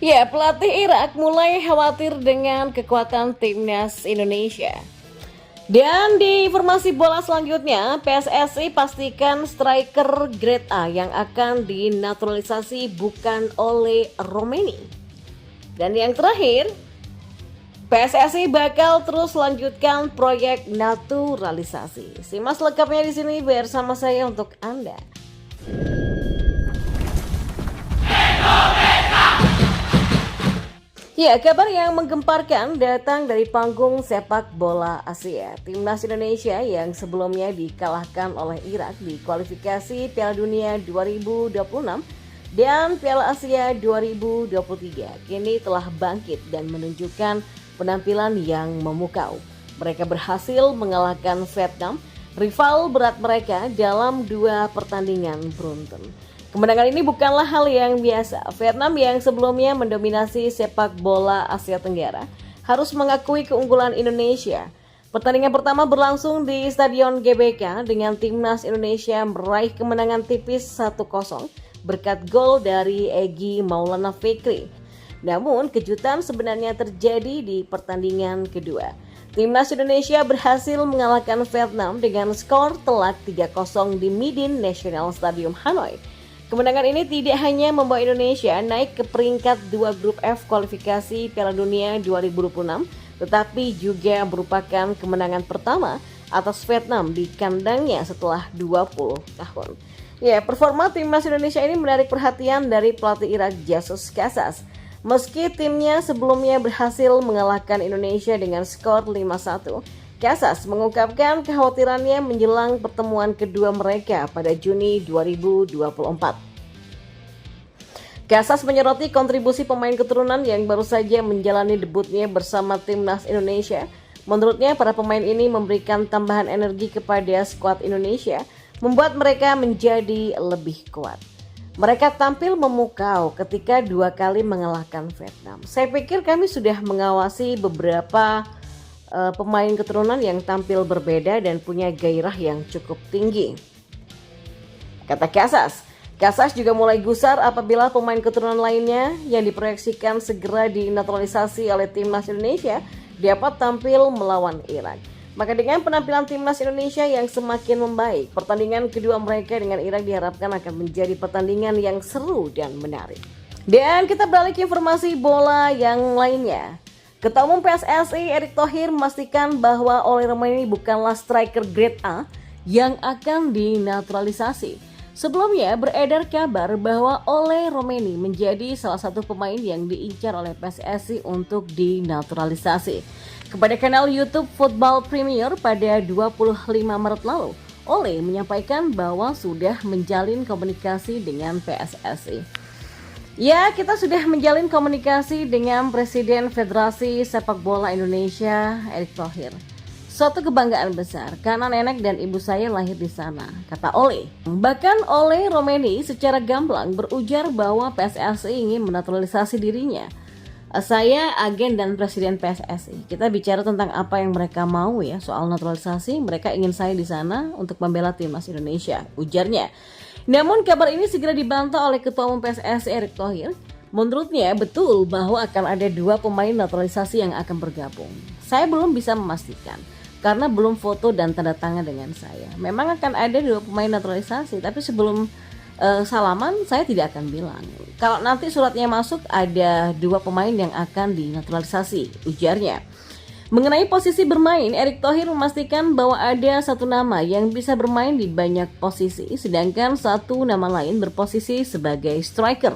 Ya, pelatih Irak mulai khawatir dengan kekuatan timnas Indonesia. Dan di informasi bola selanjutnya, PSSI pastikan striker grade A yang akan dinaturalisasi bukan oleh Romeni. Dan yang terakhir, PSSI bakal terus lanjutkan proyek naturalisasi. Simak lengkapnya di sini bersama saya untuk Anda. Ya, kabar yang menggemparkan datang dari panggung sepak bola Asia. Timnas Indonesia yang sebelumnya dikalahkan oleh Irak di kualifikasi Piala Dunia 2026 dan Piala Asia 2023 kini telah bangkit dan menunjukkan penampilan yang memukau. Mereka berhasil mengalahkan Vietnam, rival berat mereka dalam 2 pertandingan beruntun. Kemenangan ini bukanlah hal yang biasa. Vietnam yang sebelumnya mendominasi sepak bola Asia Tenggara harus mengakui keunggulan Indonesia. Pertandingan pertama berlangsung di Stadion GBK dengan timnas Indonesia meraih kemenangan tipis 1-0 berkat gol dari Egy Maulana Fikri. Namun kejutan sebenarnya terjadi di pertandingan kedua. Timnas Indonesia berhasil mengalahkan Vietnam dengan skor telak 3-0 di Midin National Stadium Hanoi. Kemenangan ini tidak hanya membawa Indonesia naik ke peringkat 2 grup F kualifikasi Piala Dunia 2026, tetapi juga merupakan kemenangan pertama atas Vietnam di kandangnya setelah 20 tahun. Ya, performa timnas Indonesia ini menarik perhatian dari pelatih Irak Jesus Casas. Meski timnya sebelumnya berhasil mengalahkan Indonesia dengan skor 5-1, Casas mengungkapkan kekhawatirannya menjelang pertemuan kedua mereka pada Juni 2024. Casas menyoroti kontribusi pemain keturunan yang baru saja menjalani debutnya bersama timnas Indonesia. Menurutnya, para pemain ini memberikan tambahan energi kepada skuad Indonesia, membuat mereka menjadi lebih kuat. Mereka tampil memukau ketika 2 kali mengalahkan Vietnam. Saya pikir kami sudah mengawasi beberapa pemain keturunan yang tampil berbeda dan punya gairah yang cukup tinggi, kata Casas. Casas juga mulai gusar apabila pemain keturunan lainnya yang diproyeksikan segera dinaturalisasi oleh timnas Indonesia dapat tampil melawan Irak. Maka dengan penampilan timnas Indonesia yang semakin membaik, pertandingan kedua mereka dengan Irak diharapkan akan menjadi pertandingan yang seru dan menarik. Dan kita beralih ke informasi bola yang lainnya. Ketua Umum PSSI Erick Thohir memastikan bahwa Oleh Romeni bukanlah striker grade A yang akan dinaturalisasi. Sebelumnya beredar kabar bahwa Oleh Romeni menjadi salah satu pemain yang diincar oleh PSSI untuk dinaturalisasi. Kepada kanal YouTube Football Premier pada 25 Maret lalu, Oleh menyampaikan bahwa sudah menjalin komunikasi dengan PSSI. Ya, kita sudah menjalin komunikasi dengan Presiden Federasi Sepak Bola Indonesia, Erick Thohir. Suatu kebanggaan besar karena nenek dan ibu saya lahir di sana, kata Oleh. Bahkan Oleh Romeni secara gamblang berujar bahwa PSSI ingin menaturalisasi dirinya. Saya agen dan Presiden PSSI. Kita bicara tentang apa yang mereka mau ya soal naturalisasi. Mereka ingin saya di sana untuk membela timnas Indonesia, ujarnya. Namun kabar ini segera dibantah oleh Ketua Umum PSSI Erick Thohir. Menurutnya betul bahwa akan ada 2 pemain naturalisasi yang akan bergabung. Saya belum bisa memastikan karena belum foto dan tanda tangan dengan saya. Memang akan ada 2 pemain naturalisasi, tapi sebelum salaman saya tidak akan bilang. Kalau nanti suratnya masuk ada 2 pemain yang akan dinaturalisasi, ujarnya. Mengenai posisi bermain, Erick Thohir memastikan bahwa ada 1 nama yang bisa bermain di banyak posisi, sedangkan 1 nama lain berposisi sebagai striker.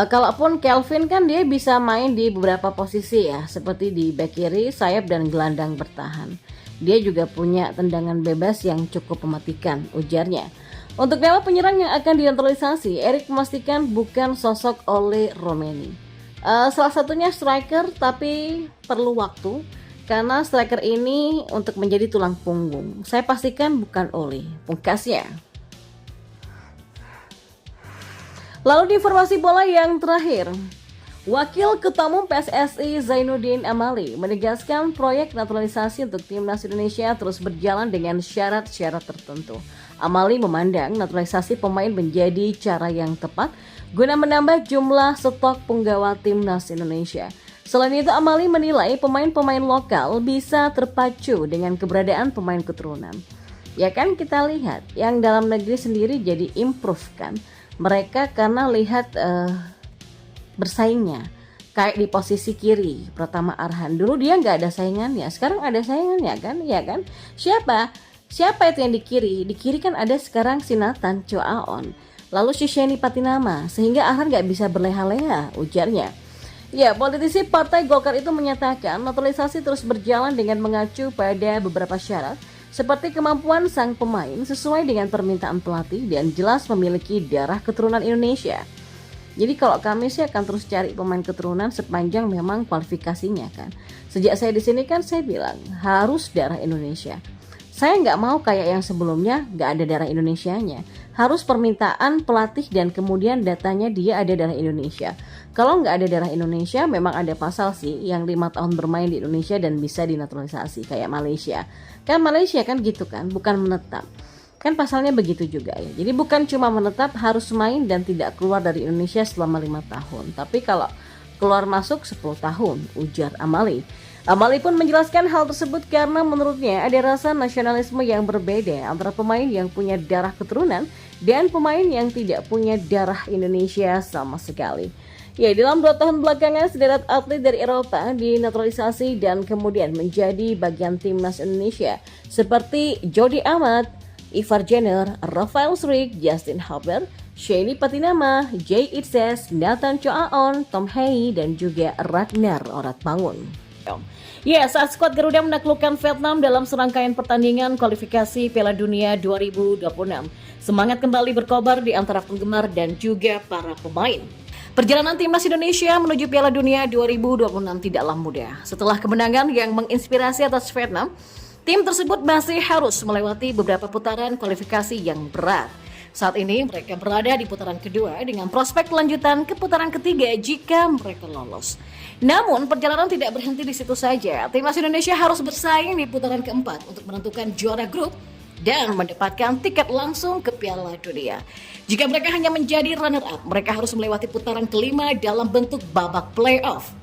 Kalaupun Kelvin kan dia bisa main di beberapa posisi ya, seperti di bek kiri, sayap dan gelandang bertahan. Dia juga punya tendangan bebas yang cukup mematikan, ujarnya. Untuk nama penyerang yang akan dinaturalisasi, Erick memastikan bukan sosok Oleh Romeni. Salah satunya striker, tapi perlu waktu karena striker ini untuk menjadi tulang punggung. Saya pastikan bukan Oleh, pungkasnya. Lalu di informasi bola yang terakhir, Wakil Ketua Umum PSSI Zainuddin Amali menegaskan proyek naturalisasi untuk timnas Indonesia terus berjalan dengan syarat-syarat tertentu. Amali memandang naturalisasi pemain menjadi cara yang tepat guna menambah jumlah stok penggawa timnas Indonesia. Selain itu, Amali menilai pemain-pemain lokal bisa terpacu dengan keberadaan pemain keturunan. Ya kan, kita lihat yang dalam negeri sendiri jadi improve kan. Mereka karena lihat bersaingnya kayak di posisi kiri Pratama Arhan, dulu dia nggak ada saingannya, sekarang ada saingannya kan, ya kan? Siapa itu yang di kiri kan ada sekarang si Nathan Choaon, lalu si Sheni Patinama, sehingga Arhan nggak bisa berleha-leha, ujarnya. Ya, politisi Partai Golkar itu menyatakan naturalisasi terus berjalan dengan mengacu pada beberapa syarat seperti kemampuan sang pemain sesuai dengan permintaan pelatih dan jelas memiliki darah keturunan Indonesia. Jadi kalau kami sih akan terus cari pemain keturunan sepanjang memang kualifikasinya kan. Sejak saya di sini kan saya bilang harus darah Indonesia. Saya nggak mau kayak yang sebelumnya nggak ada darah Indonesianya. Harus permintaan pelatih dan kemudian datanya dia ada darah Indonesia. Kalau nggak ada darah Indonesia memang ada pasal sih yang 5 tahun bermain di Indonesia dan bisa dinaturalisasi kayak Malaysia. Kan Malaysia kan gitu kan, bukan menetap. Kan pasalnya begitu juga ya. Jadi bukan cuma menetap, harus main dan tidak keluar dari Indonesia selama 5 tahun. Tapi kalau keluar masuk 10 tahun, ujar Amali. Amali pun menjelaskan hal tersebut karena menurutnya ada rasa nasionalisme yang berbeda antara pemain yang punya darah keturunan dan pemain yang tidak punya darah Indonesia sama sekali. Ya, dalam 2 tahun belakangan sederet atlet dari Eropa dinaturalisasi dan kemudian menjadi bagian timnas Indonesia seperti Jordi Amat, Ivar Jenner, Rafael Struijk, Justin Hubner, Sheni Patinama, Jay Itzes, Nathan Choaon, Tom Hei, dan juga Ragnar Oratmangun. Ya, saat skuad Garuda menaklukkan Vietnam dalam serangkaian pertandingan kualifikasi Piala Dunia 2026, semangat kembali berkobar di antara penggemar dan juga para pemain. Perjalanan timnas Indonesia menuju Piala Dunia 2026 tidaklah mudah. Setelah kemenangan yang menginspirasi atas Vietnam, tim tersebut masih harus melewati beberapa putaran kualifikasi yang berat. Saat ini mereka berada di putaran kedua dengan prospek kelanjutan ke putaran ketiga jika mereka lolos. Namun perjalanan tidak berhenti di situ saja. Timnas Indonesia harus bersaing di putaran keempat untuk menentukan juara grup dan mendapatkan tiket langsung ke Piala Dunia. Jika mereka hanya menjadi runner-up, mereka harus melewati putaran kelima dalam bentuk babak playoff.